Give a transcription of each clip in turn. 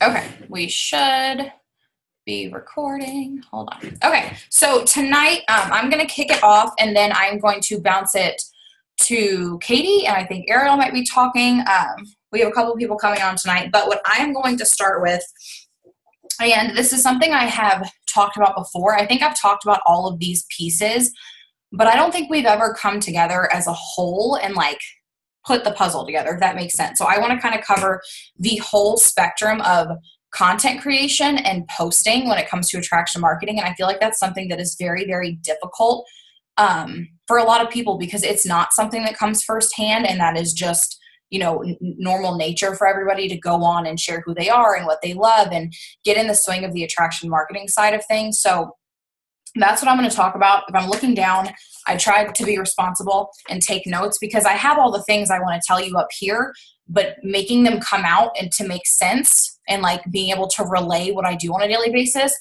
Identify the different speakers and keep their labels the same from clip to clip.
Speaker 1: Okay, we should be recording. Hold on. Okay, so tonight I'm going to kick it off, and then I'm going to bounce it to Katie, and I think Ariel might be talking. We have a couple people coming on tonight, but what I'm going to start with, and this is something I have talked about before. I think I've talked about all of these pieces, but I don't think we've ever come together as a whole and like put the puzzle together, if that makes sense. So I want to kind of cover the whole spectrum of content creation and posting when it comes to attraction marketing. And I feel like that's something that is very, very difficult for a lot of people because it's not something that comes firsthand, and that is just, you know, normal nature for everybody to go on and share who they are and what they love and get in the swing of the attraction marketing side of things. So that's what I'm going to talk about. If I'm looking down, I tried to be responsible and take notes because I have all the things I want to tell you up here, but making them come out and to make sense and like being able to relay what I do on a daily basis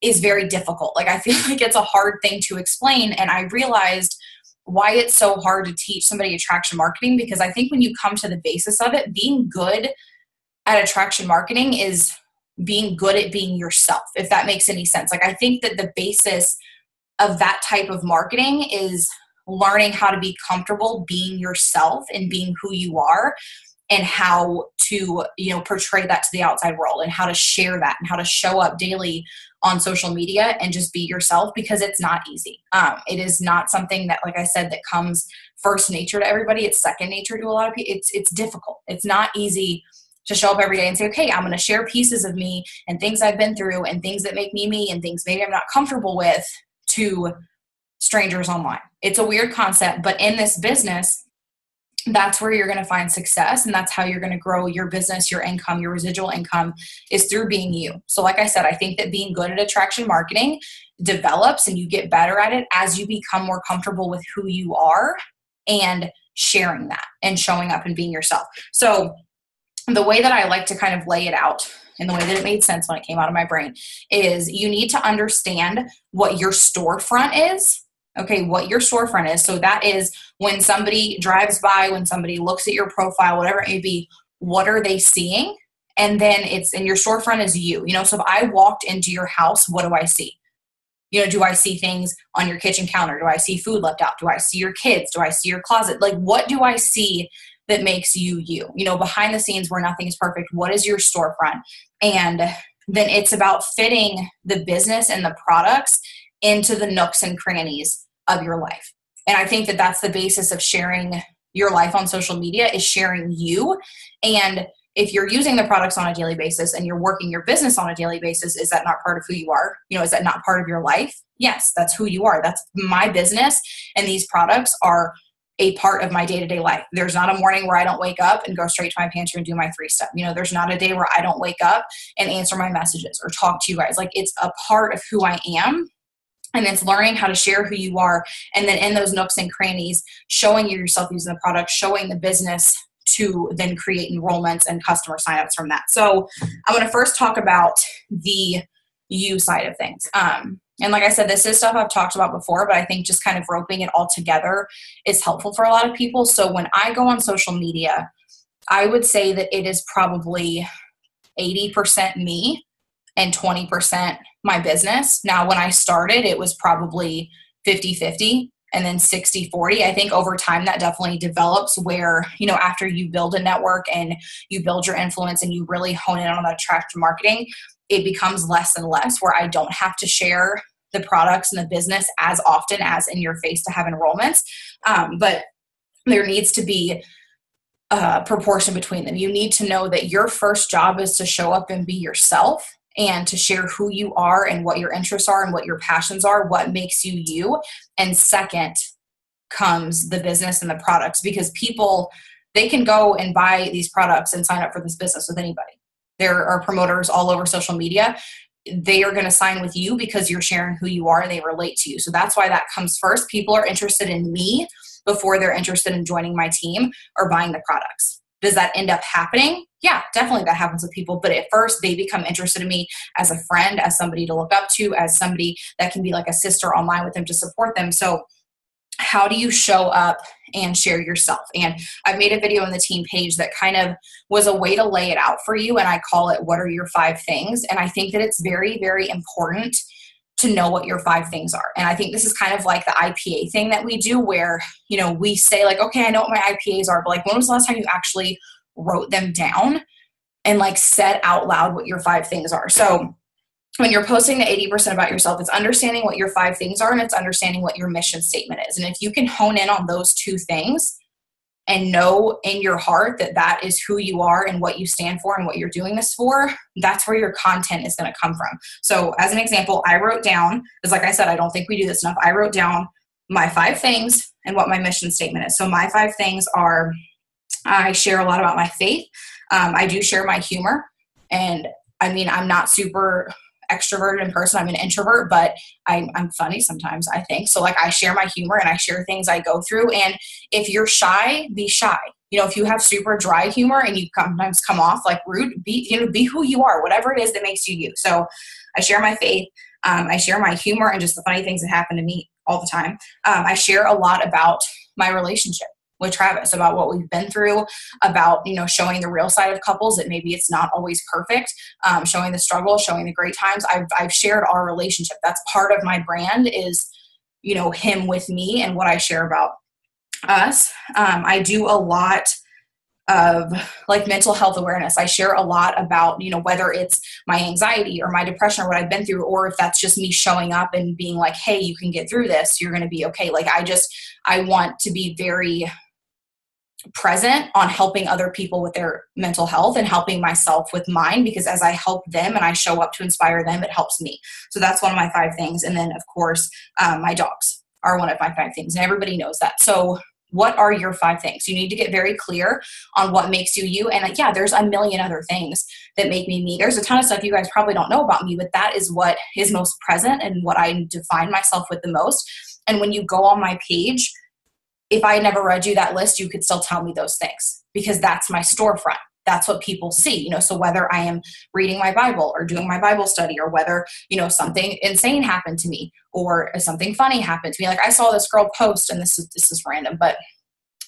Speaker 1: is very difficult. Like I feel like it's a hard thing to explain. And I realized why it's so hard to teach somebody attraction marketing, because I think when you come to the basis of it, being good at attraction marketing is being good at being yourself, if that makes any sense. Like I think that the basis of that type of marketing is learning how to be comfortable being yourself and being who you are, and how to, you know, portray that to the outside world, and how to share that, and how to show up daily on social media and just be yourself, because it's not easy. It is not something that, like I said, that comes first nature to everybody. It's second nature to a lot of people. It's difficult. It's not easy to show up every day and say, okay, I'm going to share pieces of me and things I've been through and things that make me me and things maybe I'm not comfortable with to strangers online. It's a weird concept, but in this business, that's where you're going to find success, and that's how you're going to grow your business, your income, your residual income is through being you. So like I said, I think that being good at attraction marketing develops and you get better at it as you become more comfortable with who you are and sharing that and showing up and being yourself. So the way that I like to kind of lay it out, and the way that it made sense when it came out of my brain, is you need to understand what your storefront is. Okay, what your storefront is. So that is when somebody drives by, when somebody looks at your profile, whatever it may be, what are they seeing? And then it's in your storefront is you. You know, so if I walked into your house, what do I see? You know, do I see things on your kitchen counter? Do I see food left out? Do I see your kids? Do I see your closet? Like, what do I see that makes you you? You know, behind the scenes where nothing is perfect, what is your storefront? And then it's about fitting the business and the products into the nooks and crannies of your life. And I think that that's the basis of sharing your life on social media, is sharing you. And if you're using the products on a daily basis and you're working your business on a daily basis, is that not part of who you are? You know, is that not part of your life? Yes, that's who you are. That's my business. And these products are a part of my day-to-day life. There's not a morning where I don't wake up and go straight to my pantry and do my 3-step. You know, there's not a day where I don't wake up and answer my messages or talk to you guys. Like, it's a part of who I am. And it's learning how to share who you are. And then in those nooks and crannies, showing you yourself using the product, showing the business to then create enrollments and customer signups from that. So I'm going to first talk about the you side of things. And like I said, this is stuff I've talked about before, but I think just kind of roping it all together is helpful for a lot of people. So when I go on social media, I would say that it is probably 80% me and 20% my business. Now, when I started, it was probably 50-50 and then 60-40. I think over time that definitely develops where, you know, after you build a network and you build your influence and you really hone in on that attraction marketing, it becomes less and less, where I don't have to share the products and the business as often as in your face to have enrollments. But there needs to be a proportion between them. You need to know that your first job is to show up and be yourself, and to share who you are and what your interests are and what your passions are, what makes you you. And second comes the business and the products, because people, they can go and buy these products and sign up for this business with anybody. There are promoters all over social media. They are going to sign with you because you're sharing who you are and they relate to you. So that's why that comes first. People are interested in me before they're interested in joining my team or buying the products. Does that end up happening? Yeah, definitely that happens with people. But at first, they become interested in me as a friend, as somebody to look up to, as somebody that can be like a sister online with them to support them. So how do you show up and share yourself? And I've made a video on the team page that kind of was a way to lay it out for you. And I call it, what are your 5 things? And I think that it's very, very important to know what your 5 things are. And I think this is kind of like the IPA thing that we do where, we say like, okay, I know what my IPAs are, but like, when was the last time you actually wrote them down and like said out loud what your 5 things are? So when you're posting the 80% about yourself, it's understanding what your 5 things are and it's understanding what your mission statement is. And if you can hone in on those 2 things and know in your heart that that is who you are and what you stand for and what you're doing this for, that's where your content is going to come from. So as an example, I wrote down, because like I said, I don't think we do this enough. I wrote down my 5 things and what my mission statement is. So my 5 things are, I share a lot about my faith. I do share my humor. And I mean, I'm not super extroverted in person. I'm an introvert, but I'm funny sometimes, I think. So like I share my humor and I share things I go through. And if you're shy, be shy. If you have super dry humor and you sometimes come off like rude, be who you are, whatever it is that makes you you. So I share my faith. I share my humor and just the funny things that happen to me all the time. I share a lot about my relationship with Travis, about what we've been through, about, showing the real side of couples, that maybe it's not always perfect, showing the struggle, showing the great times. I've shared our relationship. That's part of my brand is, him with me and what I share about us. I do a lot of like mental health awareness. I share a lot about, whether it's my anxiety or my depression or what I've been through, or if that's just me showing up and being like, hey, you can get through this. You're going to be okay. Like I want to be very present on helping other people with their mental health and helping myself with mine, because as I help them and I show up to inspire them, it helps me. So that's one of my 5 things. And then of course, my dogs are one of my 5 things, and everybody knows that. So what are your 5 things? You need to get very clear on what makes you you. And yeah, there's a million other things that make me me. There's a ton of stuff you guys probably don't know about me, but that is what is most present and what I define myself with the most. And when you go on my page, if I never read you that list, you could still tell me those things, because that's my storefront. That's what people see, So whether I am reading my Bible or doing my Bible study, or whether, something insane happened to me or something funny happened to me. Like I saw this girl post, and this is random, but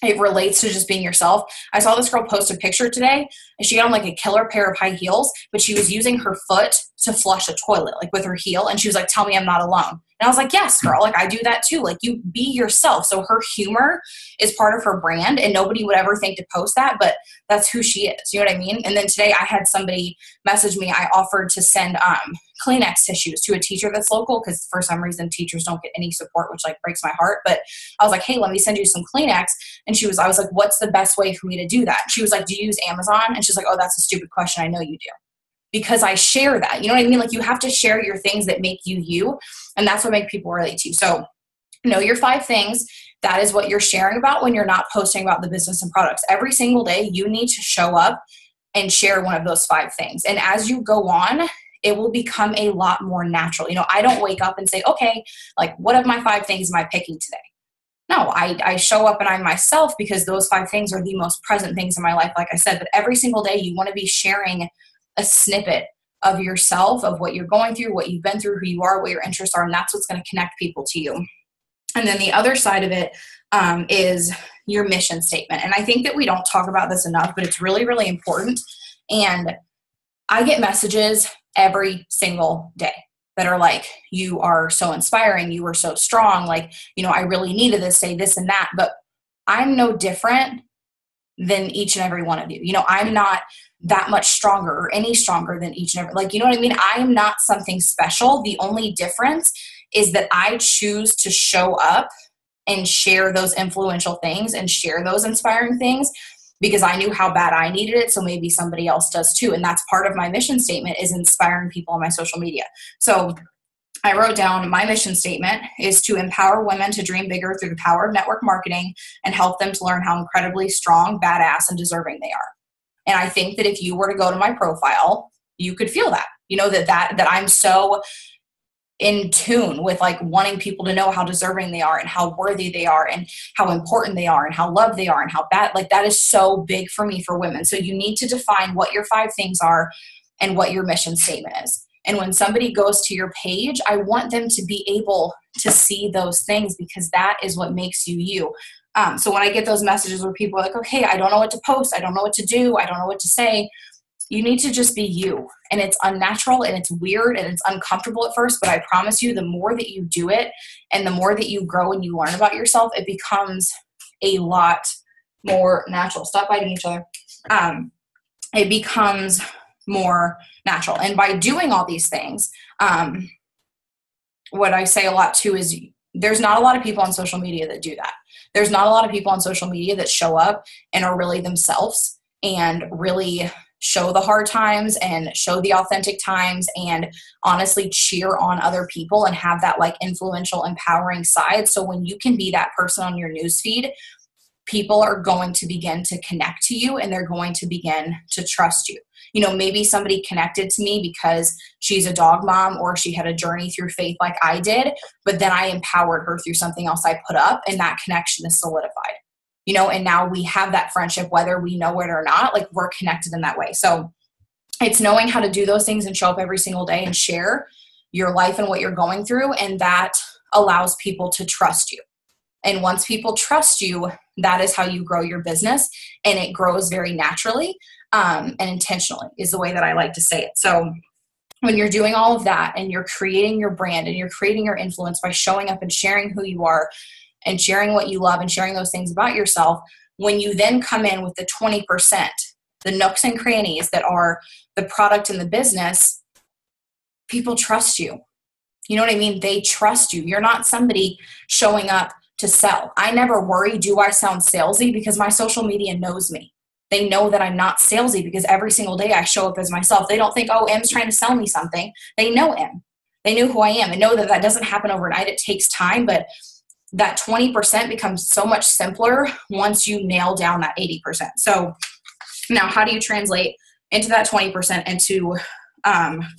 Speaker 1: it relates to just being yourself. I saw this girl post a picture today, and she had on like a killer pair of high heels, but she was using her foot to flush a toilet, like with her heel. And she was like, tell me I'm not alone. And I was like, yes, girl, like I do that too. Like you be yourself. So her humor is part of her brand, and nobody would ever think to post that, but that's who she is. You know what I mean? And then today I had somebody message me. I offered to send Kleenex tissues to a teacher that's local, because for some reason teachers don't get any support, which like breaks my heart. But I was like, hey, let me send you some Kleenex. And I was like, what's the best way for me to do that? She was like, do you use Amazon? And she's like, oh, that's a stupid question. I know you do. Because I share that. You know what I mean? Like you have to share your things that make you you. And that's what makes people relate to you. So know your 5 things. That is what you're sharing about when you're not posting about the business and products. Every single day, you need to show up and share one of those 5 things. And as you go on, it will become a lot more natural. I don't wake up and say, okay, like what of my 5 things am I picking today? No, I show up and I'm myself, because those 5 things are the most present things in my life, like I said. But every single day, you want to be sharing a snippet of yourself, of what you're going through, what you've been through, who you are, what your interests are, and that's what's going to connect people to you. And then the other side of it is your mission statement. And I think that we don't talk about this enough, but it's really, really important. And I get messages every single day that are like, you are so inspiring. You are so strong. Like, I really needed this, say this and that, but I'm no different than each and every one of you. I'm not that much stronger or any stronger than each and every, like, you know what I mean? I am not something special. The only difference is that I choose to show up and share those influential things and share those inspiring things, because I knew how bad I needed it. So maybe somebody else does too. And that's part of my mission statement, is inspiring people on my social media. So I wrote down, my mission statement is to empower women to dream bigger through the power of network marketing and help them to learn how incredibly strong, badass, and deserving they are. And I think that if you were to go to my profile, you could feel that, that I'm so in tune with like wanting people to know how deserving they are and how worthy they are and how important they are and how loved they are and how bad, like that is so big for me for women. So you need to define what your 5 things are and what your mission statement is. And when somebody goes to your page, I want them to be able to see those things, because that is what makes you you. So when I get those messages where people are like, okay, I don't know what to post, I don't know what to do, I don't know what to say, you need to just be you. And it's unnatural and it's weird and it's uncomfortable at first, but I promise you, the more that you do it and the more that you grow and you learn about yourself, it becomes a lot more natural. Stop biting each other. It becomes more natural. And by doing all these things, what I say a lot too is there's not a lot of people on social media that do that. There's not a lot of people on social media that show up and are really themselves and really show the hard times and show the authentic times and honestly cheer on other people and have that like influential, empowering side. So when you can be that person on your newsfeed, people are going to begin to connect to you and they're going to begin to trust you. You know, maybe somebody connected to me because she's a dog mom or she had a journey through faith like I did, but then I empowered her through something else I put up, and that connection is solidified. You know, and now we have that friendship, whether we know it or not, like we're connected in that way. So it's knowing how to do those things and show up every single day and share your life and what you're going through. And that allows people to trust you. And once people trust you, that is how you grow your business, and it grows very naturally and intentionally is the way that I like to say it. So when you're doing all of that and you're creating your brand and you're creating your influence by showing up and sharing who you are and sharing what you love and sharing those things about yourself, when you then come in with the 20%, the nooks and crannies that are the product and the business, people trust you. You know what I mean? They trust you. You're not somebody showing up to sell. I never worry, do I sound salesy? Because my social media knows me. They know that I'm not salesy because every single day I show up as myself. They don't think, oh, M's trying to sell me something. They know M. They know who I am and know that that doesn't happen overnight. It takes time, but that 20% becomes so much simpler once you nail down that 80%. So now how do you translate into that 20% into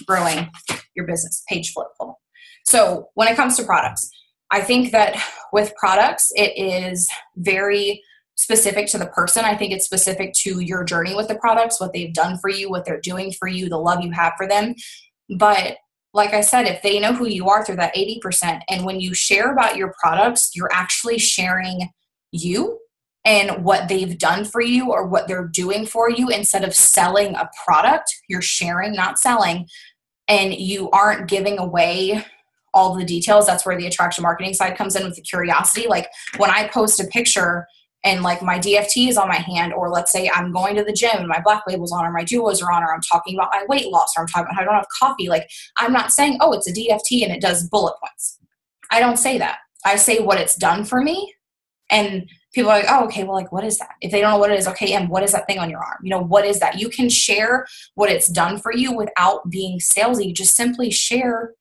Speaker 1: growing your business? Page flip. So when it comes to products, I think that with products, it is very specific to the person. I think it's specific to your journey with the products, what they've done for you, what they're doing for you, the love you have for them. But like I said, if they know who you are through that 80%, and when you share about your products, you're actually sharing you and what they've done for you or what they're doing for you. Instead of selling a product, you're sharing, not selling, and you aren't giving away all the details. That's where the attraction marketing side comes in with the curiosity. Like when I post a picture and like my DFT is on my hand, or let's say I'm going to the gym and my black label's on, or my duos are on, or I'm talking about my weight loss, or I'm talking about how I don't have coffee. Like I'm not saying, oh, it's a DFT and it does bullet points. I don't say that. I say what it's done for me. And people are like, oh, okay, well, like, what is that? If they don't know what it is, okay, and what is that thing on your arm? You know, what is that? You can share what it's done for you without being salesy. You just simply share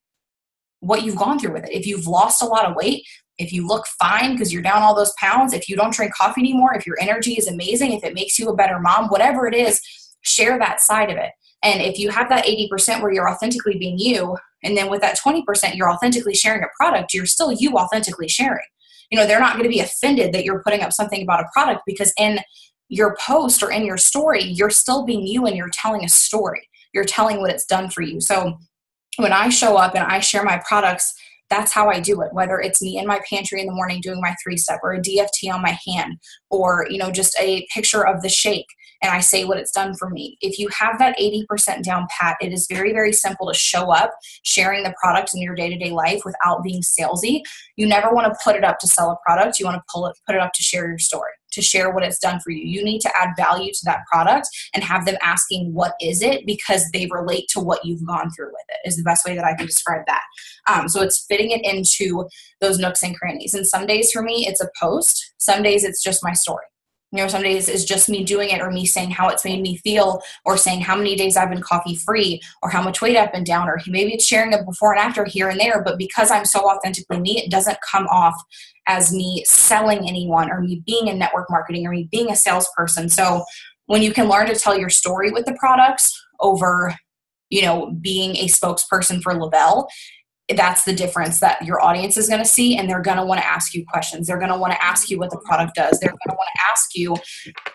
Speaker 1: what you've gone through with it. If you've lost a lot of weight, if you look fine because you're down all those pounds, if you don't drink coffee anymore, if your energy is amazing, if it makes you a better mom, whatever it is, share that side of it. And if you have that 80% where you're authentically being you, and then with that 20%, you're authentically sharing a product, you're still you authentically sharing. You know, they're not going to be offended that you're putting up something about a product, because in your post or in your story, you're still being you and you're telling a story. You're telling what it's done for you. So when I show up and I share my products, that's how I do it. Whether it's me in my pantry in the morning doing my 3-step, or a DFT on my hand, or, you know, just a picture of the shake, and I say what it's done for me. If you have that 80% down pat, it is very, very simple to show up sharing the product in your day-to-day life without being salesy. You never want to put it up to sell a product. You want to put it up to share your story, to share what it's done for you. You need to add value to that product and have them asking, what is it? Because they relate to what you've gone through with it, is the best way that I can describe that. So it's fitting it into those nooks and crannies. And some days for me, it's a post. Some days it's just my story. You know, some days it's just me doing it, or me saying how it's made me feel, or saying how many days I've been coffee free, or how much weight I've been down, or maybe it's sharing a before and after here and there. But because I'm so authentically me, it doesn't come off as me selling anyone, or me being in network marketing, or me being a salesperson. So when you can learn to tell your story with the products over, you know, being a spokesperson for Le-Vel, that's the difference that your audience is going to see. And they're going to want to ask you questions. They're going to want to ask you what the product does. They're going to want to ask you,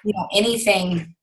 Speaker 1: you know, anything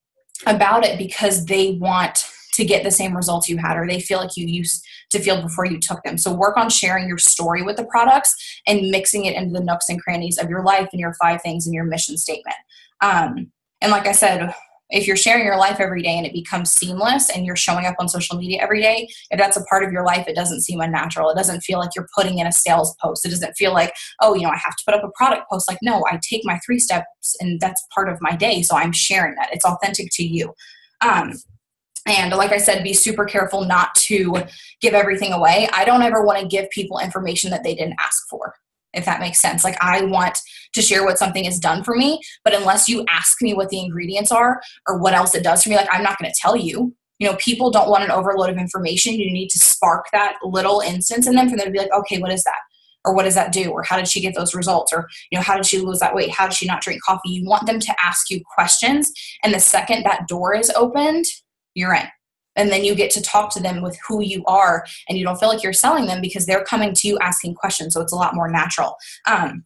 Speaker 1: about it, because they want to get the same results you had, or they feel like you used to feel before you took them. So work on sharing your story with the products and mixing it into the nooks and crannies of your life and your 5 things in your mission statement. And like I said, if you're sharing your life every day and it becomes seamless and you're showing up on social media every day, if that's a part of your life, it doesn't seem unnatural. It doesn't feel like you're putting in a sales post. It doesn't feel like, oh, I have to put up a product post. Like, no, I take my 3 steps and that's part of my day. So I'm sharing that. It's authentic to you. And like I said, be super careful not to give everything away. I don't ever want to give people information that they didn't ask for, if that makes sense. Like, I want to share what something has done for me, but unless you ask me what the ingredients are or what else it does for me, like, I'm not going to tell you. People don't want an overload of information. You need to spark that little instance in them for them to be like, okay, what is that? Or what does that do? Or how did she get those results? Or, how did she lose that weight? How did she not drink coffee? You want them to ask you questions. And the second that door is opened, you're in. And then you get to talk to them with who you are, and you don't feel like you're selling them because they're coming to you asking questions. So it's a lot more natural. And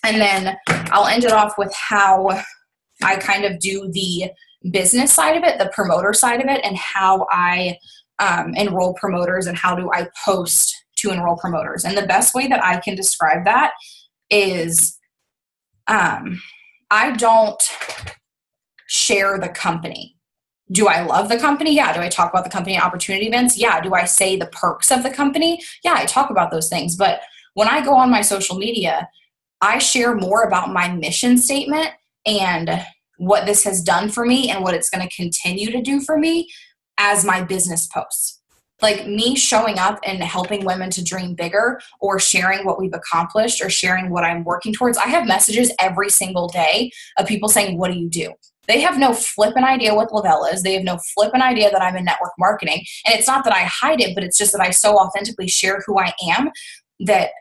Speaker 1: then I'll end it off with how I kind of do the business side of it, the promoter side of it, and how I enroll promoters and how do I post to enroll promoters. And the best way that I can describe that is I don't share the company. Do I love the company? Yeah. Do I talk about the company at opportunity events? Yeah. Do I say the perks of the company? Yeah, I talk about those things. But when I go on my social media, I share more about my mission statement and what this has done for me and what it's going to continue to do for me as my business posts. Like, me showing up and helping women to dream bigger, or sharing what we've accomplished, or sharing what I'm working towards. I have messages every single day of people saying, what do you do? They have no flipping idea what Le-Vel is. They have no flipping idea that I'm in network marketing. And it's not that I hide it, but it's just that I so authentically share who I am that,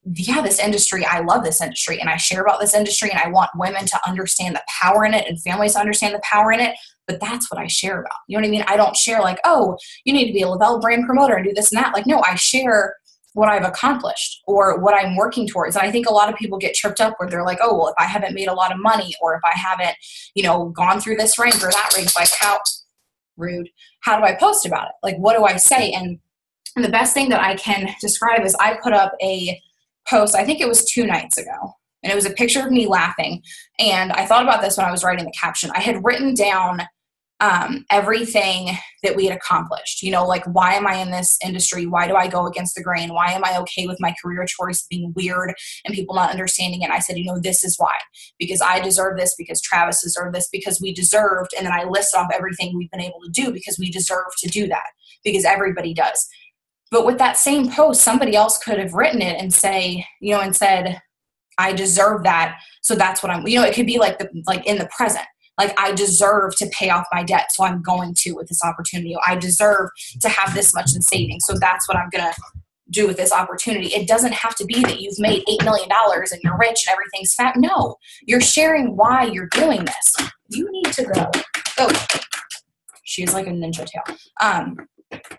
Speaker 1: yeah, this industry, I love this industry and I share about this industry and I want women to understand the power in it and families to understand the power in it. But that's what I share about. You know what I mean? I don't share like, oh, you need to be a Le-Vel brand promoter and do this and that. Like, no, I share what I've accomplished or what I'm working towards. And I think a lot of people get tripped up where they're like, oh, well, if I haven't made a lot of money, or if I haven't, gone through this rank or that rank, like, how rude, how do I post about it? Like, what do I say? And the best thing that I can describe is I put up a post, I think it was 2 nights ago, and it was a picture of me laughing. And I thought about this when I was writing the caption. I had written down everything that we had accomplished, like, why am I in this industry? Why do I go against the grain? Why am I okay with my career choice being weird and people not understanding it? And I said, this is why, because I deserve this, because Travis deserved this, because we deserved. And then I list off everything we've been able to do because we deserve to do that, because everybody does. But with that same post, somebody else could have written it and say, and said, I deserve that. So that's what I'm, it could be like in the present. Like, I deserve to pay off my debt, so I'm going to with this opportunity. I deserve to have this much in savings, so that's what I'm going to do with this opportunity. It doesn't have to be that you've made $8 million and you're rich and everything's fat. No, you're sharing why you're doing this. You need to go. Oh, she is like a ninja tail.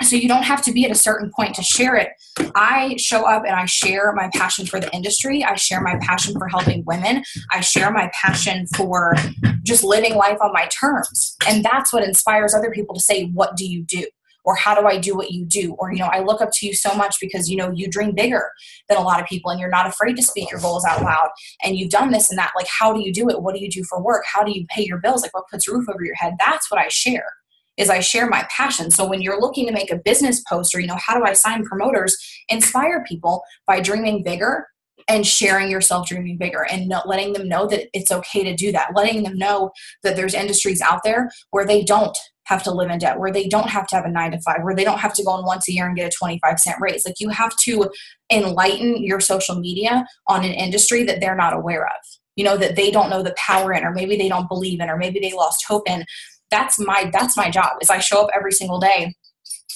Speaker 1: So you don't have to be at a certain point to share it. I show up and I share my passion for the industry. I share my passion for helping women. I share my passion for just living life on my terms. And that's what inspires other people to say, what do you do? Or how do I do what you do? Or, I look up to you so much because, you dream bigger than a lot of people and you're not afraid to speak your goals out loud. And you've done this and that. Like, how do you do it? What do you do for work? How do you pay your bills? Like, what puts a roof over your head? That's what I share. Is I share my passion. So when you're looking to make a business post, or, how do I sign promoters, inspire people by dreaming bigger and sharing yourself dreaming bigger, and letting them know that it's okay to do that. Letting them know that there's industries out there where they don't have to live in debt, where they don't have to have a 9-to-5, where they don't have to go in once a year and get a 25-cent raise. Like, you have to enlighten your social media on an industry that they're not aware of, that they don't know the power in, or maybe they don't believe in, or maybe they lost hope in. That's my job. Is I show up every single day,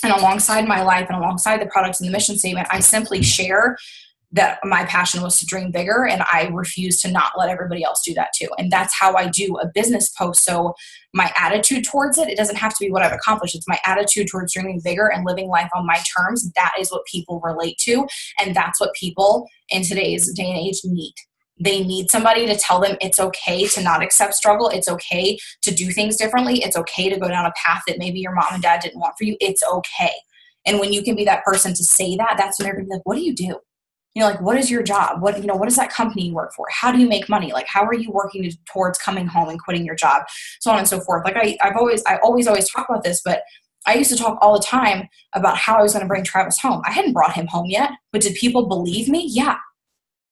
Speaker 1: and alongside my life and alongside the products and the mission statement, I simply share that my passion was to dream bigger, and I refuse to not let everybody else do that too. And that's how I do a business post. So my attitude towards it doesn't have to be what I've accomplished. It's my attitude towards dreaming bigger and living life on my terms. That is what people relate to. And that's what people in today's day and age need. they need somebody to tell them it's okay to not accept struggle. It's okay to do things differently. It's okay to go down a path that maybe your mom and dad didn't want for you. It's okay. And when you can be that person to say that, that's when they're gonna be like, what do you do? You know, like, what is your job? What is that company you work for? How do you make money? Like, how are you working towards coming home and quitting your job? So on and so forth. Like I always talk about this, but I used to talk all the time about how I was going to bring Travis home. I hadn't brought him home yet, but did people believe me? Yeah.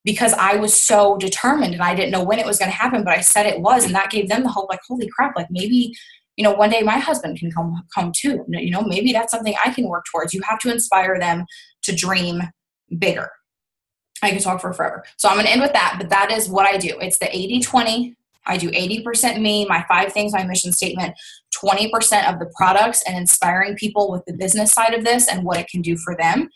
Speaker 1: Because I was so determined and I didn't know when it was going to happen, but I said it was, and that gave them the hope, like, holy crap, like maybe, one day my husband can come too. Maybe that's something I can work towards. You have to inspire them to dream bigger. I can talk for forever. So I'm going to end with that, but that is what I do. It's the 80-20. I do 80% me, my 5 things, my mission statement, 20% of the products and inspiring people with the business side of this and what it can do for them.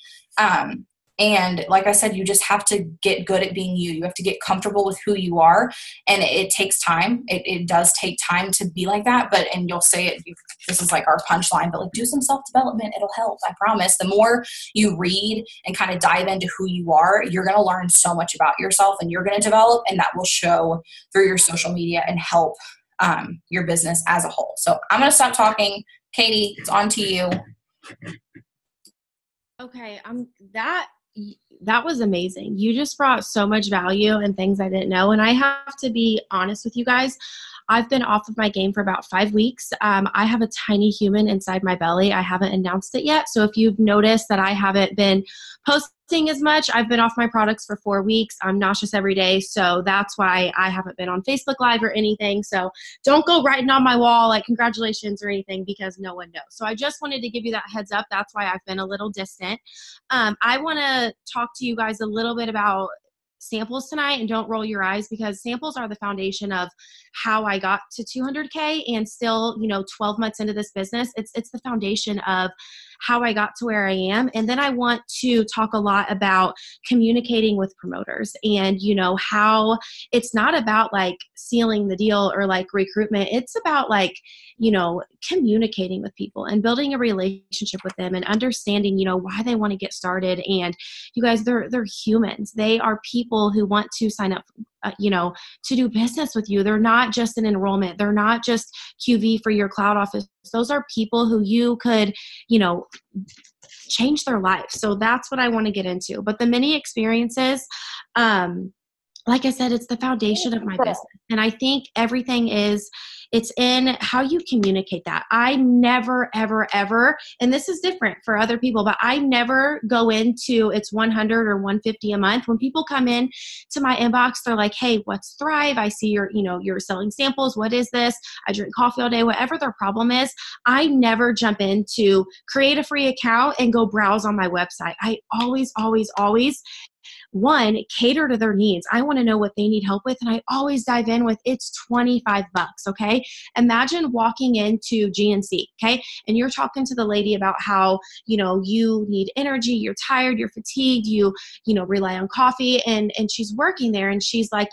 Speaker 1: And like I said, you just have to get good at being you. You have to get comfortable with who you are. And it takes time. It does take time to be like that. And you'll say it, this is like our punchline, but like, do some self-development. It'll help. I promise. The more you read and kind of dive into who you are, you're going to learn so much about yourself and you're going to develop, and that will show through your social media and help your business as a whole. So I'm going to stop talking. Katie, it's on to you.
Speaker 2: Okay. That was amazing. You just brought so much value and things I didn't know. And I have to be honest with you guys. I've been off of my game for about 5 weeks. I have a tiny human inside my belly. I haven't announced it yet. So if you've noticed that I haven't been posting as much, I've been off my products for 4 weeks. I'm nauseous every day. So that's why I haven't been on Facebook Live or anything. So don't go writing on my wall like congratulations or anything, because no one knows. So I just wanted to give you that heads up. That's why I've been a little distant. I want to talk to you guys a little bit about samples tonight, and don't roll your eyes, because samples are the foundation of how I got to 200K and still, 12 months into this business, it's the foundation of how I got to where I am. And then I want to talk a lot about communicating with promoters and, how it's not about like sealing the deal or like recruitment. It's about like, communicating with people and building a relationship with them and understanding, why they want to get started. And you guys, they're humans. They are people who want to sign up, to do business with you. They're not just an enrollment. They're not just QV for your cloud office. Those are people who you could, change their life. So that's what I want to get into. But the mini experiences, like I said, it's the foundation of my business. And I think everything it's in how you communicate that. I never, ever, ever, and this is different for other people, but I never go into it's 100 or 150 a month. When people come in to my inbox, they're like, hey, what's Thrive? I see you're selling samples. What is this? I drink coffee all day, whatever their problem is. I never jump into create a free account and go browse on my website. I always, always, always cater to their needs. I want to know what they need help with. And I always dive in with it's $25. Okay. Imagine walking into GNC. Okay. And you're talking to the lady about how, you need energy, you're tired, you're fatigued, you rely on coffee, and she's working there. And she's like,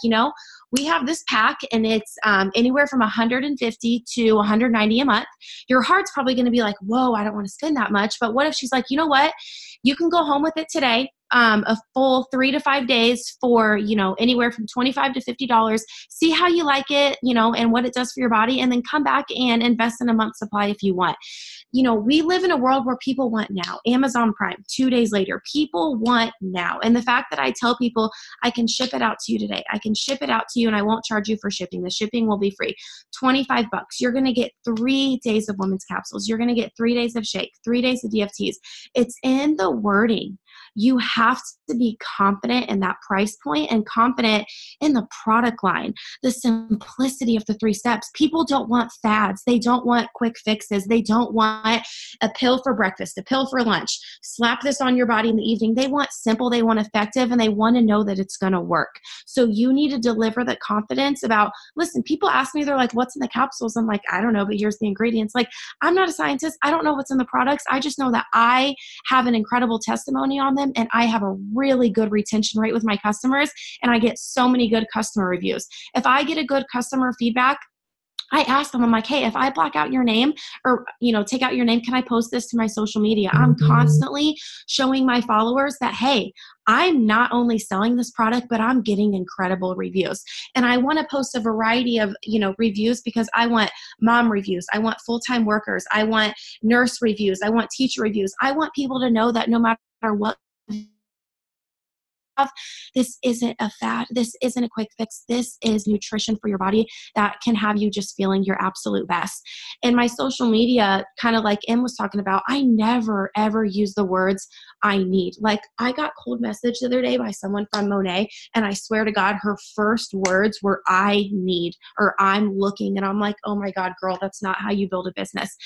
Speaker 2: we have this pack and it's anywhere from 150 to 190 a month. Your heart's probably going to be like, whoa, I don't want to spend that much. But what if she's like, you know what? You can go home with it today. A full 3 to 5 days for, anywhere from $25 to $50. See how you like it, and what it does for your body, and then come back and invest in a month's supply if you want. We live in a world where people want now. Amazon Prime, 2 days later, people want now. And the fact that I tell people I can ship it out to you today, I can ship it out to you and I won't charge you for shipping. The shipping will be free. $25. You're going to get 3 days of women's capsules. You're going to get 3 days of shake, 3 days of DFTs. It's in the wording. You have to be confident in that price point and confident in the product line, the simplicity of the 3 steps. People don't want fads. They don't want quick fixes. They don't want a pill for breakfast, a pill for lunch. Slap this on your body in the evening. They want simple, they want effective, and they want to know that it's going to work. So you need to deliver the confidence about, listen, people ask me, they're like, what's in the capsules? I'm like, I don't know, but here's the ingredients. Like, I'm not a scientist. I don't know what's in the products. I just know that I have an incredible testimony on them, and I have a really good retention rate with my customers, and I get so many good customer reviews. If I get a good customer feedback I ask them, I'm like, hey, if I block out your name or, take out your name, can I post this to my social media? I'm constantly showing my followers that, hey, I'm not only selling this product, but I'm getting incredible reviews. And I want to post a variety of, reviews because I want mom reviews. I want full-time workers. I want nurse reviews. I want teacher reviews. I want people to know that no matter what, this isn't a fad. This isn't a quick fix. This is nutrition for your body that can have you just feeling your absolute best. And my social media, kind of like Em was talking about, I never, ever use the words I need. Like, I got cold message the other day by someone from Monet, and I swear to God, her first words were I need, or I'm looking. And I'm like, oh my God, girl, that's not how you build a business.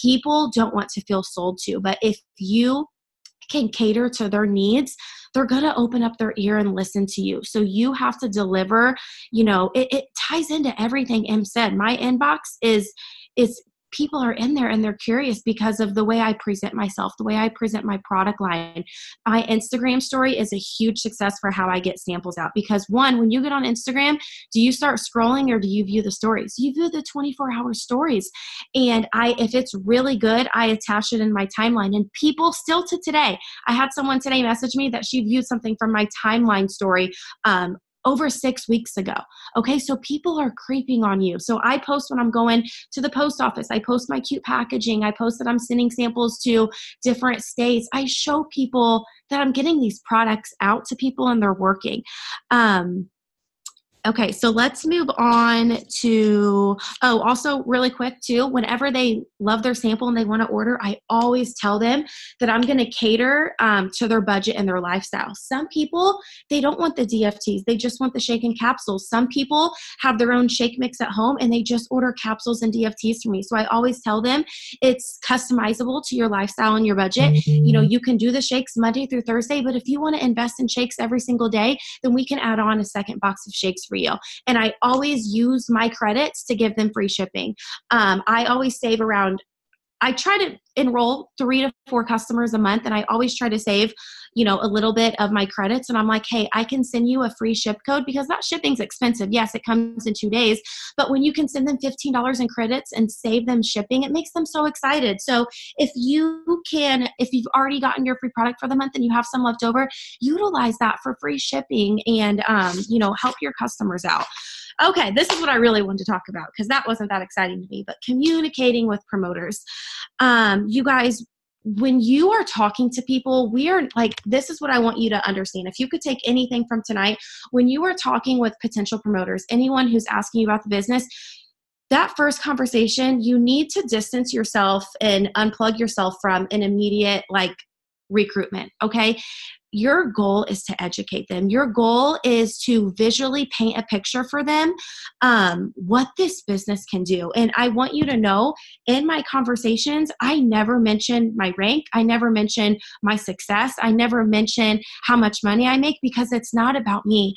Speaker 2: People don't want to feel sold to, but if you can cater to their needs, they're going to open up their ear and listen to you. So you have to deliver, it ties into everything Em said. My inbox is people are in there and they're curious because of the way I present myself, the way I present my product line. My Instagram story is a huge success for how I get samples out. Because one, when you get on Instagram, do you start scrolling or do you view the stories? You view the 24-hour stories. And if it's really good, I attach it in my timeline. And people still to today, I had someone today message me that she viewed something from my timeline story over 6 weeks ago. Okay, so people are creeping on you. So I post when I'm going to the post office. I post my cute packaging. I post that I'm sending samples to different states. I show people that I'm getting these products out to people and they're working. Okay, so let's move on to, also really quick too, whenever they love their sample and they want to order, I always tell them that I'm going to cater to their budget and their lifestyle. Some people, they don't want the DFTs. They just want the shake and capsules. Some people have their own shake mix at home and they just order capsules and DFTs from me. So I always tell them it's customizable to your lifestyle and your budget. You can do the shakes Monday through Thursday, but if you want to invest in shakes every single day, then we can add on a second box of shakes for you. And I always use my credits to give them free shipping. I always save I try to enroll 3 to 4 customers a month, and I always try to save, a little bit of my credits. And I'm like, hey, I can send you a free ship code because that shipping's expensive. Yes, it comes in 2 days, but when you can send them $15 in credits and save them shipping, it makes them so excited. So if you've already gotten your free product for the month and you have some left over, utilize that for free shipping and, help your customers out. Okay, this is what I really wanted to talk about because that wasn't that exciting to me, but communicating with promoters. You guys, when you are talking to people, this is what I want you to understand. If you could take anything from tonight, when you are talking with potential promoters, anyone who's asking you about the business, that first conversation, you need to distance yourself and unplug yourself from an immediate recruitment. Okay. Your goal is to educate them. Your goal is to visually paint a picture for them, what this business can do. And I want you to know in my conversations, I never mention my rank. I never mention my success. I never mention how much money I make because it's not about me.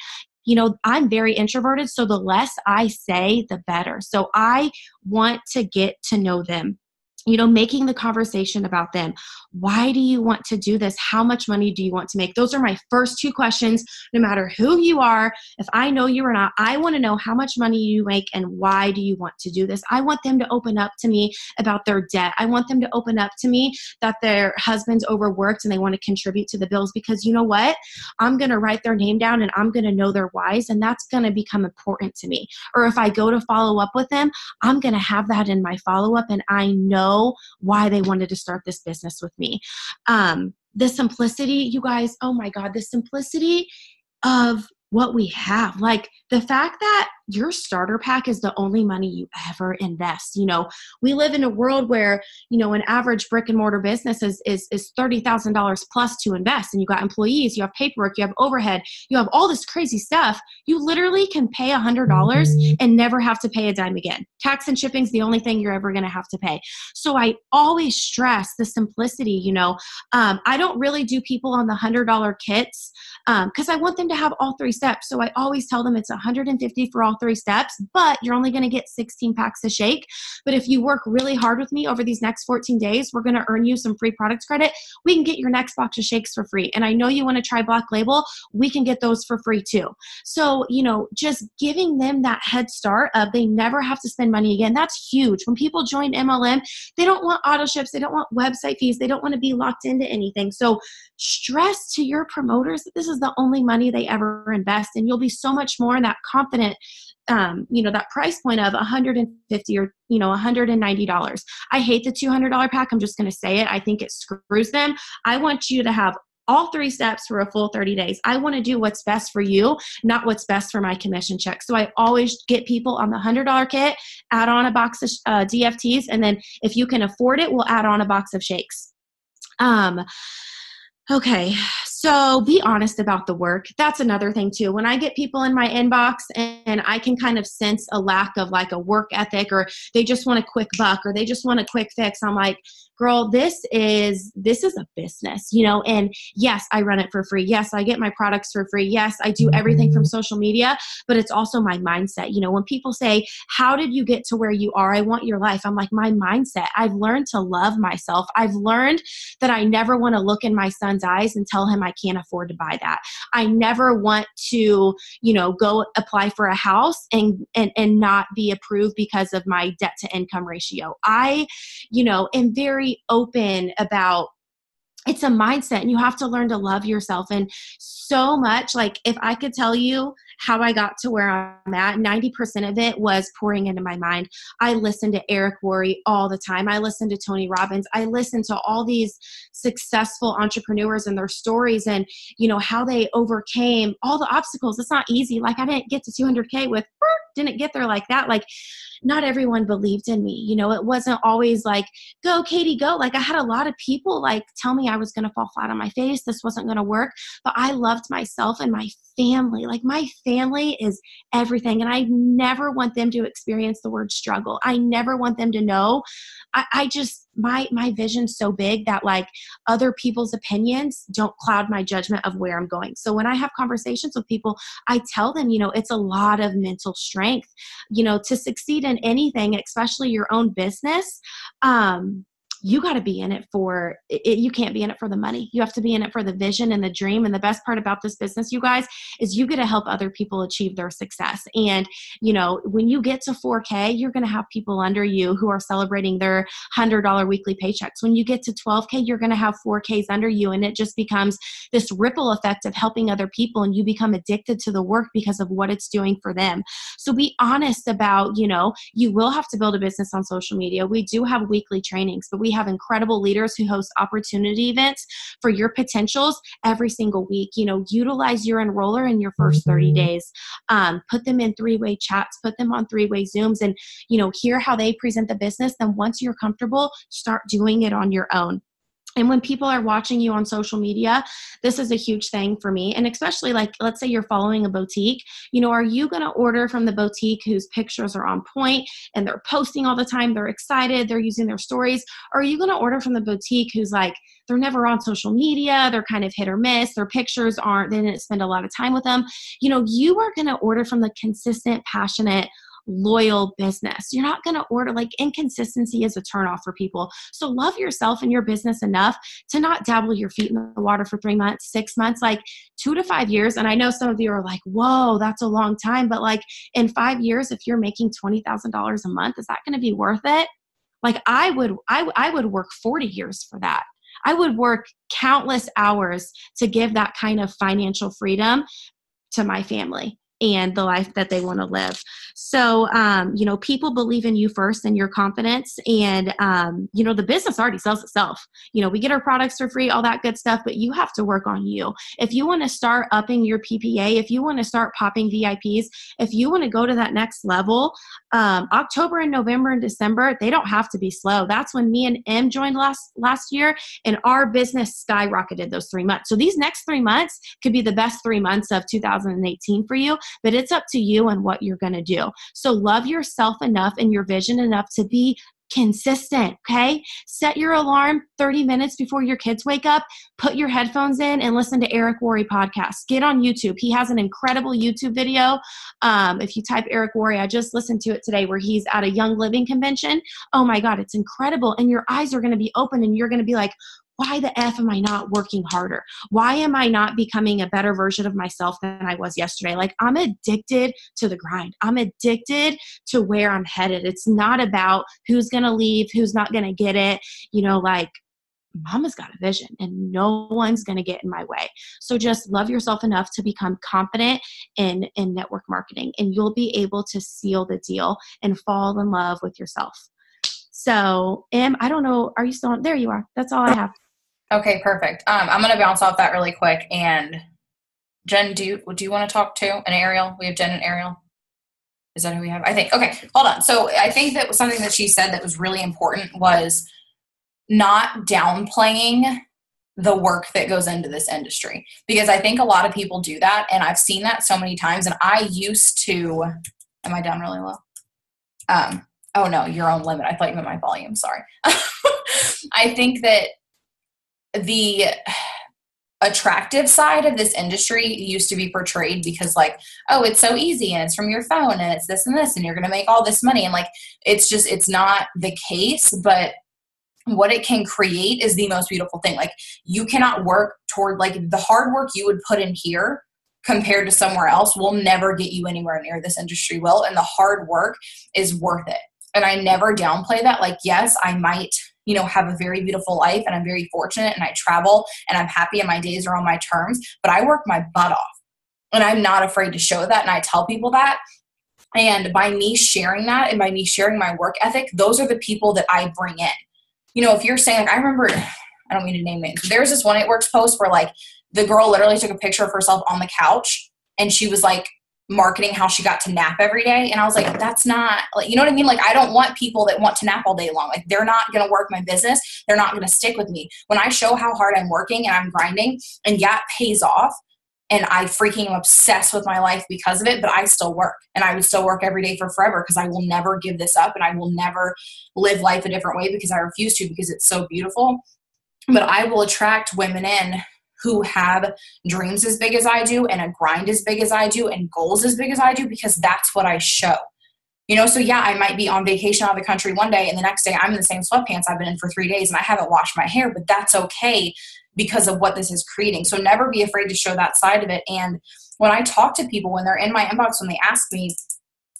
Speaker 2: I'm very introverted, so the less I say, the better. So I want to get to know them. Making the conversation about them. Why do you want to do this? How much money do you want to make? Those are my first 2 questions, no matter who you are. If I know you or not, I want to know how much money you make and why do you want to do this? I want them to open up to me about their debt. I want them to open up to me that their husband's overworked and they want to contribute to the bills because you know what? I'm going to write their name down and I'm going to know their whys and that's going to become important to me. Or if I go to follow up with them, I'm going to have that in my follow-up and I know why they wanted to start this business with me. The simplicity, you guys, oh my God, the simplicity of what we have. Like the fact that your starter pack is the only money you ever invest. We live in a world where, an average brick and mortar business is $30,000 plus to invest. And you got employees, you have paperwork, you have overhead, you have all this crazy stuff. You literally can pay $100 and never have to pay a dime again. Tax and shipping is the only thing you're ever going to have to pay. So I always stress the simplicity, I don't really do people on the $100 kits because I want them to have all 3 steps. So I always tell them it's $150 for all 3 steps, but you're only going to get 16 packs of shake. But if you work really hard with me over these next 14 days, we're going to earn you some free product credit. We can get your next box of shakes for free. And I know you want to try Black Label. We can get those for free too. So, just giving them that head start of they never have to spend money again. That's huge. When people join MLM, they don't want auto ships. They don't want website fees. They don't want to be locked into anything. So stress to your promoters that this is the only money they ever invest, and you'll be so much more in that confident, that price point of $150 or, $190. I hate the $200 pack. I'm just going to say it. I think it screws them. I want you to have all 3 steps for a full 30 days. I want to do what's best for you, not what's best for my commission check. So I always get people on the $100 kit, add on a box of DFTs, and then if you can afford it, we'll add on a box of shakes. Okay, so be honest about the work. That's another thing too. When I get people in my inbox and I can kind of sense a lack of like a work ethic, or they just want a quick buck, or they just want a quick fix, I'm like, girl, this is a business, and yes, I run it for free. Yes, I get my products for free. Yes, I do everything from social media, but it's also my mindset. When people say, how did you get to where you are? I want your life. I'm like, my mindset. I've learned to love myself. I've learned that I never want to look in my son's eyes and tell him I can't afford to buy that. I never want to, go apply for a house and not be approved because of my debt to income ratio. I, am very open about it's a mindset, and you have to learn to love yourself. And so much, like if I could tell you how I got to where I'm at, 90% of it was pouring into my mind. I listen to Eric Worre all the time. I listen to Tony Robbins. I listen to all these successful entrepreneurs and their stories and, how they overcame all the obstacles. It's not easy. Like I didn't get to 200K didn't get there like that. Like not everyone believed in me. It wasn't always like, go Katie, go. Like I had a lot of people like tell me I was going to fall flat on my face. This wasn't going to work, but I loved myself and my family. Like my family is everything. And I never want them to experience the word struggle. I never want them to know. My vision's so big that like other people's opinions don't cloud my judgment of where I'm going. So when I have conversations with people, I tell them, it's a lot of mental strength, to succeed in anything, especially your own business. You got to be in it for it. You can't be in it for the money. You have to be in it for the vision and the dream. And the best part about this business, you guys, is you get to help other people achieve their success. And, when you get to 4K, you're going to have people under you who are celebrating their $100 weekly paychecks. When you get to 12K, you're going to have 4Ks under you. And it just becomes this ripple effect of helping other people. And you become addicted to the work because of what it's doing for them. So be honest about, you will have to build a business on social media. We do have weekly trainings, but we have incredible leaders who host opportunity events for your potentials every single week. Utilize your enroller in your first 30 days. Put them in 3-way chats, put them on 3-way Zooms, and, hear how they present the business. Then once you're comfortable, start doing it on your own. And when people are watching you on social media, this is a huge thing for me. And especially like, let's say you're following a boutique, are you going to order from the boutique whose pictures are on point and they're posting all the time, they're excited, they're using their stories? Or are you going to order from the boutique who's like, they're never on social media, they're kind of hit or miss, their pictures they didn't spend a lot of time with them? You are going to order from the consistent, passionate, loyal business. You're not going to order, like inconsistency is a turnoff for people. So love yourself and your business enough to not dabble your feet in the water for 3 months, 6 months, like 2 to 5 years. And I know some of you are like, whoa, that's a long time. But like in 5 years, if you're making $20,000 a month, is that going to be worth it? Like I would work 40 years for that. I would work countless hours to give that kind of financial freedom to my family and the life that they want to live. So, people believe in you first and your confidence. And, the business already sells itself. We get our products for free, all that good stuff, but you have to work on you. If you want to start upping your PPA, if you want to start popping VIPs, if you want to go to that next level, October and November and December, they don't have to be slow. That's when me and Em joined last year, and our business skyrocketed those 3 months. So these next 3 months could be the best 3 months of 2018 for you, but it's up to you and what you're going to do. So love yourself enough and your vision enough to be consistent, okay? Set your alarm 30 minutes before your kids wake up. Put your headphones in and listen to Eric Worre podcast. Get on YouTube. He has an incredible YouTube video. If you type Eric Worre, I just listened to it today where he's at a Young Living convention. Oh my God, it's incredible. And your eyes are going to be open and you're going to be like, why the F am I not working harder? Why am I not becoming a better version of myself than I was yesterday? Like, I'm addicted to the grind. I'm addicted to where I'm headed. It's not about who's going to leave, who's not going to get it. You know, like, mama's got a vision and no one's going to get in my way. So just love yourself enough to become confident in network marketing, and you'll be able to seal the deal and fall in love with yourself. So, I don't know. Are you still on? There you are. That's all I have.
Speaker 1: Okay, perfect. I'm going to bounce off that really quick. And Jen, do you want to talk to an Ariel? We have Jen and Ariel. Is that who we have? I think. Okay, hold on. So I think that something that she said that was really important was not downplaying the work that goes into this industry. Because I think a lot of people do that. And I've seen that so many times. And I used to, am I down really low? Oh no, your own limit. I thought you meant my volume. Sorry. I think that the attractive side of this industry used to be portrayed because like, oh, it's so easy and it's from your phone and it's this and this and you're going to make all this money. And like, it's not the case, but what it can create is the most beautiful thing. Like, you cannot work toward, like, the hard work you would put in here compared to somewhere else will never get you anywhere near this industry will. And the hard work is worth it. And I never downplay that. Like, yes, I might, have a very beautiful life and I'm very fortunate and I travel and I'm happy and my days are on my terms, but I work my butt off and I'm not afraid to show that. And I tell people that. And by me sharing that and by me sharing my work ethic, those are the people that I bring in. If you're saying, like, I remember, I don't mean to name names, there's this One It Works post where like the girl literally took a picture of herself on the couch and she was like marketing how she got to nap every day. And I was like, that's not, like, you know what I mean? Like, I don't want people that want to nap all day long. Like, they're not going to work my business. They're not going to stick with me. When I show how hard I'm working and I'm grinding, and yeah, it pays off, and I freaking am obsessed with my life because of it, but I still work. And I would still work every day for forever because I will never give this up and I will never live life a different way because I refuse to, because it's so beautiful. But I will attract women in who have dreams as big as I do and a grind as big as I do and goals as big as I do, because that's what I show. So yeah, I might be on vacation out of the country one day and the next day I'm in the same sweatpants I've been in for 3 days and I haven't washed my hair, but that's okay because of what this is creating. So never be afraid to show that side of it. And when I talk to people, when they're in my inbox, when they ask me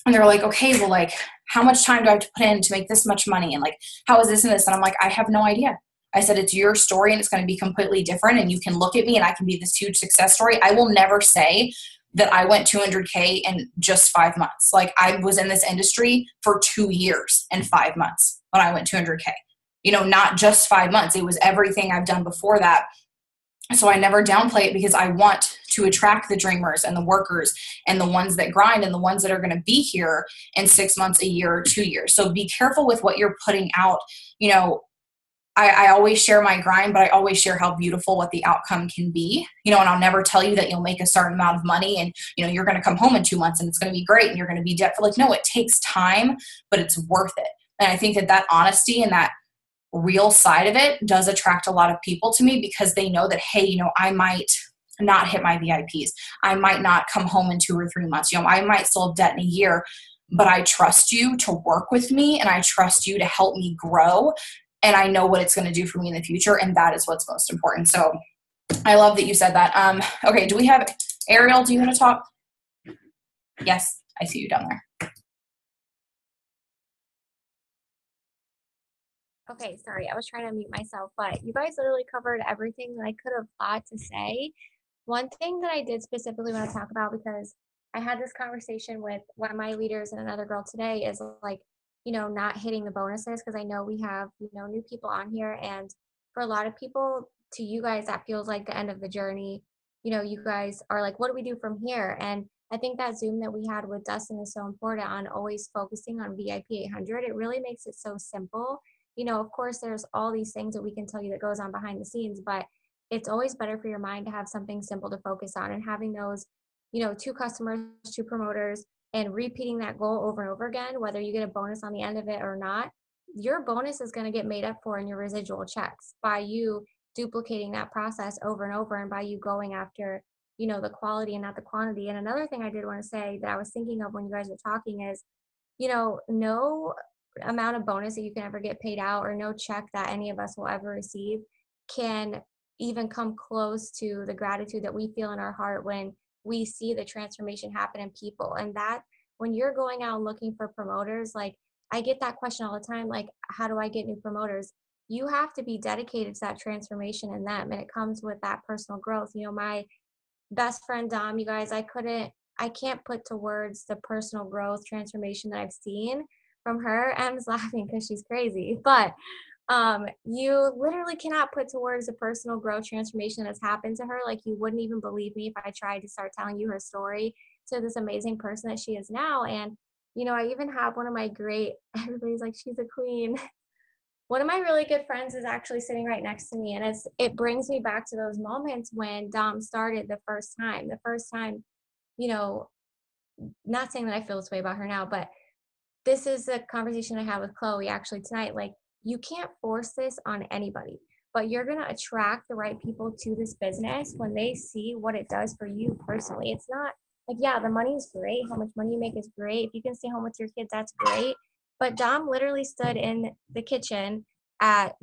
Speaker 1: and they're like, okay, well, like, how much time do I have to put in to make this much money? And like, how is this and this? And I'm like, I have no idea. I said, it's your story and it's going to be completely different. And you can look at me and I can be this huge success story. I will never say that I went 200K in just 5 months. Like, I was in this industry for 2 years and 5 months when I went 200K. Not just 5 months. It was everything I've done before that. So I never downplay it because I want to attract the dreamers and the workers and the ones that grind and the ones that are going to be here in 6 months, a year, or 2 years. So be careful with what you're putting out. I always share my grind, but I always share how beautiful what the outcome can be, and I'll never tell you that you'll make a certain amount of money and, you're going to come home in 2 months and it's going to be great and you're going to be debt free. Like, no, it takes time, but it's worth it. And I think that honesty and that real side of it does attract a lot of people to me because they know that, hey, I might not hit my VIPs. I might not come home in 2 or 3 months. I might still have debt in a year, but I trust you to work with me and I trust you to help me grow. And I know what it's going to do for me in the future. And that is what's most important. So I love that you said that. Okay. Do we have Ariel? Do you want to talk? Yes. I see you down there.
Speaker 3: Okay. Sorry. I was trying to mute myself, but you guys literally covered everything that I could have thought to say. One thing that I did specifically want to talk about, because I had this conversation with one of my leaders and another girl today, is like, not hitting the bonuses, because I know we have, new people on here. And for a lot of people, to you guys, that feels like the end of the journey. You guys are like, what do we do from here? And I think that Zoom that we had with Dustin is so important on always focusing on VIP 800. It really makes it so simple. Of course, there's all these things that we can tell you that goes on behind the scenes, but it's always better for your mind to have something simple to focus on, and having those, 2 customers, 2 promoters, and repeating that goal over and over again, whether you get a bonus on the end of it or not, your bonus is going to get made up for in your residual checks by you duplicating that process over and over, and by you going after, the quality and not the quantity. And another thing I did want to say that I was thinking of when you guys were talking is, no amount of bonus that you can ever get paid out, or no check that any of us will ever receive, can even come close to the gratitude that we feel in our heart when we see the transformation happen in people. And that when you're going out and looking for promoters, like I get that question all the time, like, how do I get new promoters? You have to be dedicated to that transformation in them. And it comes with that personal growth. My best friend, Dom, you guys, I can't put to words the personal growth transformation that I've seen from her. Em's laughing because she's crazy, but you literally cannot put to words the personal growth transformation that has happened to her. Like, you wouldn't even believe me if I tried to start telling you her story to this amazing person that she is now. And, I even have one of my everybody's like, she's a queen. One of my really good friends is actually sitting right next to me. And it brings me back to those moments when Dom started the first time, not saying that I feel this way about her now, but this is a conversation I had with Chloe actually tonight. Like, you can't force this on anybody, but you're going to attract the right people to this business when they see what it does for you personally. It's not like, yeah, the money is great. How much money you make is great. If you can stay home with your kids, that's great. But Dom literally stood in the kitchen at,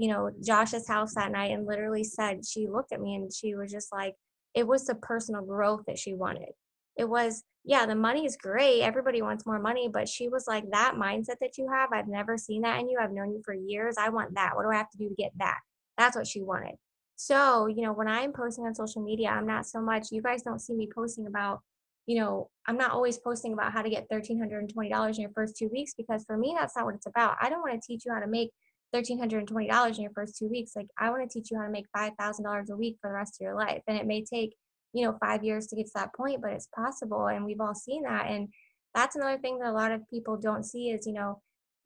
Speaker 3: Josh's house that night and literally said, she looked at me and she was just like, it was the personal growth that she wanted. It was, yeah, the money is great. Everybody wants more money, but she was like, that mindset that you have, I've never seen that in you. I've known you for years. I want that. What do I have to do to get that? That's what she wanted. So, when I'm posting on social media, I'm not so much, you guys don't see me posting about, I'm not always posting about how to get $1,320 in your first 2 weeks, because for me, that's not what it's about. I don't want to teach you how to make $1,320 in your first 2 weeks. Like, I want to teach you how to make $5,000 a week for the rest of your life. And it may take 5 years to get to that point, but it's possible. And we've all seen that. And that's another thing that a lot of people don't see is,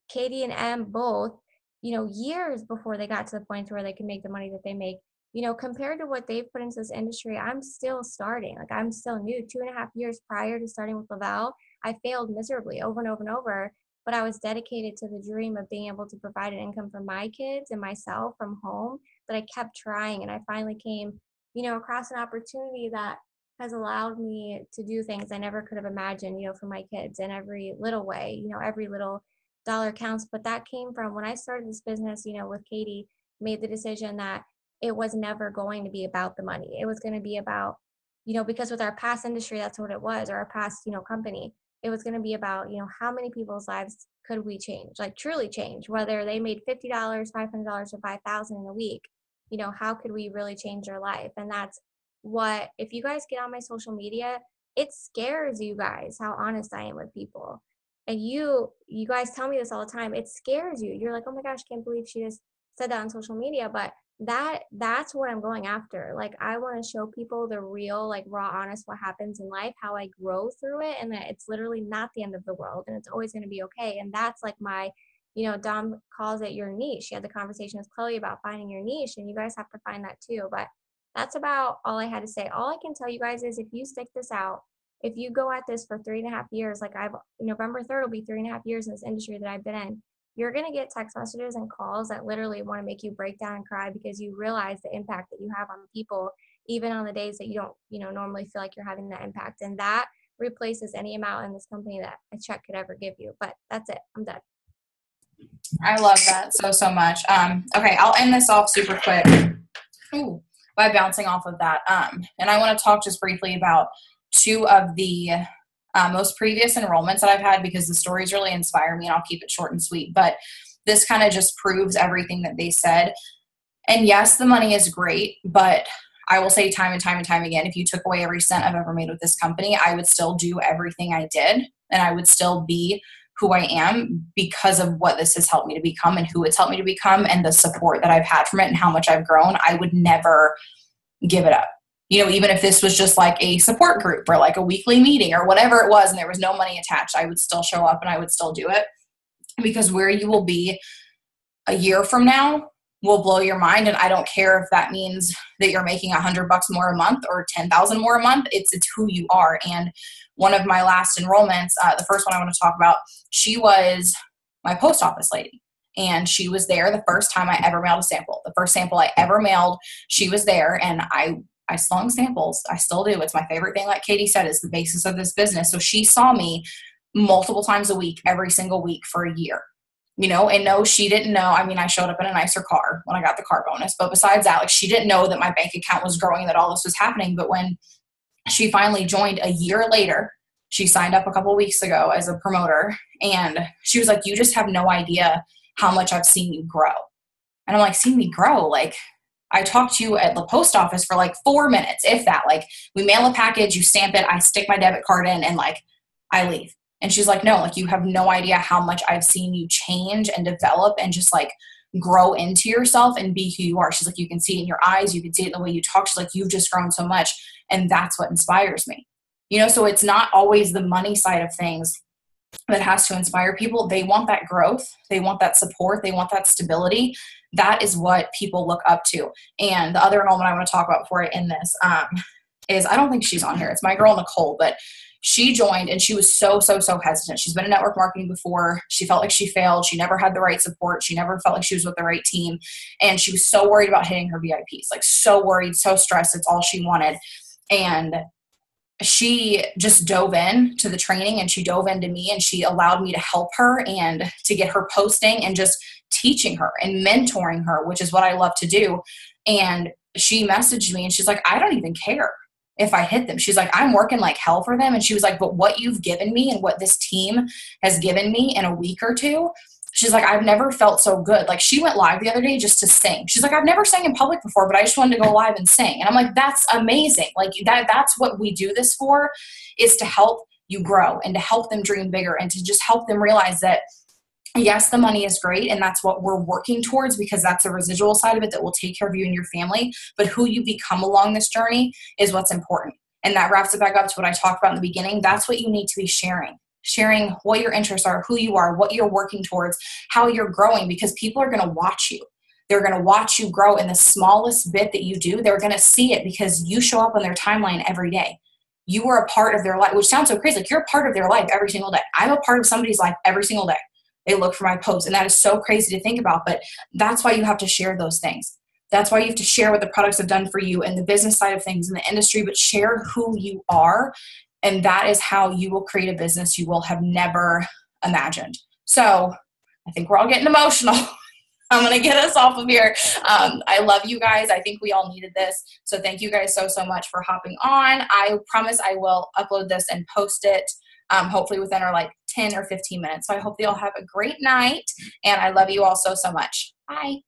Speaker 3: Katie and Em both, years before they got to the point where they can make the money that they make, compared to what they've put into this industry, I'm still starting. Like, I'm still new. 2.5 years prior to starting with Lavelle, I failed miserably over and over and over, but I was dedicated to the dream of being able to provide an income for my kids and myself from home, that I kept trying. And I finally came across an opportunity that has allowed me to do things I never could have imagined, for my kids in every little way. Every little dollar counts. But that came from when I started this business, with Katie, made the decision that it was never going to be about the money. It was going to be about, because with our past industry, that's what it was, or our past, company, it was going to be about, how many people's lives could we change, like truly change, whether they made $50, $500, or $5,000 in a week. How could we really change their life? And that's what, if you guys get on my social media, it scares you guys how honest I am with people. And you guys tell me this all the time. It scares you. You're like, oh my gosh, can't believe she just said that on social media. But that's what I'm going after. Like, I want to show people the real, like, raw, honest, what happens in life, how I grow through it, and that it's literally not the end of the world, and it's always going to be okay. And that's like my, Dom calls it your niche. She had the conversation with Chloe about finding your niche, and you guys have to find that too. But that's about all I had to say. All I can tell you guys is, if you stick this out, if you go at this for 3.5 years, like November 3rd will be 3.5 years in this industry that I've been in, you're going to get text messages and calls that literally want to make you break down and cry, because you realize the impact that you have on people, even on the days that you don't, normally feel like you're having that impact. And that replaces any amount in this company that a check could ever give you. But that's it. I'm done.
Speaker 1: I love that so much. Okay, I'll end this off super quick by bouncing off of that. And I want to talk just briefly about two of the most previous enrollments that I've had, because the stories really inspire me, and I'll keep it short and sweet. But this kind of just proves everything that they said. And yes, the money is great, but I will say time and time and time again, if you took away every cent I've ever made with this company, I would still do everything I did, and I would still be who I am because of what this has helped me to become and who it's helped me to become, and the support that I've had from it and how much I've grown. I would never give it up. Even if this was just like a support group or like a weekly meeting or whatever it was, and there was no money attached, I would still show up and I would still do it, because where you will be a year from now will blow your mind. And I don't care if that means that you're making $100 more a month or 10,000 more a month. It's who you are. And one of my last enrollments, the first one I want to talk about, she was my post office lady. And she was there the first time I ever mailed a sample. The first sample I ever mailed, she was there, and I slung samples. I still do. It's my favorite thing. Like Katie said, is the basis of this business. So she saw me multiple times a week, every single week for a year, and no, she didn't know. I mean, I showed up in a nicer car when I got the car bonus, but besides that, like, she didn't know that my bank account was growing, that all this was happening. But when she finally joined a year later, she signed up a couple weeks ago as a promoter, and she was like, you just have no idea how much I've seen you grow. And I'm like, seen me grow? Like, I talked to you at the post office for like 4 minutes, if that. Like, we mail a package, you stamp it, I stick my debit card in, and like, I leave. And she's like, no, like, you have no idea how much I've seen you change and develop and just like grow into yourself and be who you are. She's like, you can see it in your eyes, you can see it in the way you talk. She's like, you've just grown so much. And that's what inspires me. So it's not always the money side of things that has to inspire people. They want that growth. They want that support. They want that stability. That is what people look up to. And the other enrollment I want to talk about before I end this is, I don't think she's on here. It's my girl, Nicole, but she joined and she was so hesitant. She's been in network marketing before. She felt like she failed. She never had the right support. She never felt like she was with the right team. And she was so worried about hitting her VIPs, like so worried, so stressed. It's all she wanted. And she just dove in to the training, and she dove into me, and she allowed me to help her and to get her posting and just teaching her and mentoring her, which is what I love to do. And she messaged me and she's like, I don't even care if I hit them. She's like, I'm working like hell for them. And she was like, but what you've given me and what this team has given me in a week or two, she's like, I've never felt so good. Like, she went live the other day just to sing. She's like, I've never sang in public before, but I just wanted to go live and sing. And I'm like, that's amazing. Like, that's what we do this for, is to help you grow and to help them dream bigger and to just help them realize that, yes, the money is great, and that's what we're working towards, because that's the residual side of it that will take care of you and your family. But who you become along this journey is what's important. And that wraps it back up to what I talked about in the beginning. That's what you need to be sharing what your interests are, who you are, what you're working towards, how you're growing, because people are going to watch you. They're going to watch you grow in the smallest bit that you do. They're going to see it because you show up on their timeline every day. You are a part of their life, which sounds so crazy. Like, you're a part of their life every single day. I'm a part of somebody's life every single day. They look for my posts, and that is so crazy to think about, but that's why you have to share those things. That's why you have to share what the products have done for you and the business side of things in the industry, but share who you are. And that is how you will create a business you will have never imagined. So I think we're all getting emotional. I'm going to get us off of here. I love you guys. I think we all needed this. So thank you guys so much for hopping on. I promise I will upload this and post it hopefully within our like 10 or 15 minutes. So I hope you all have a great night, and I love you all so much. Bye.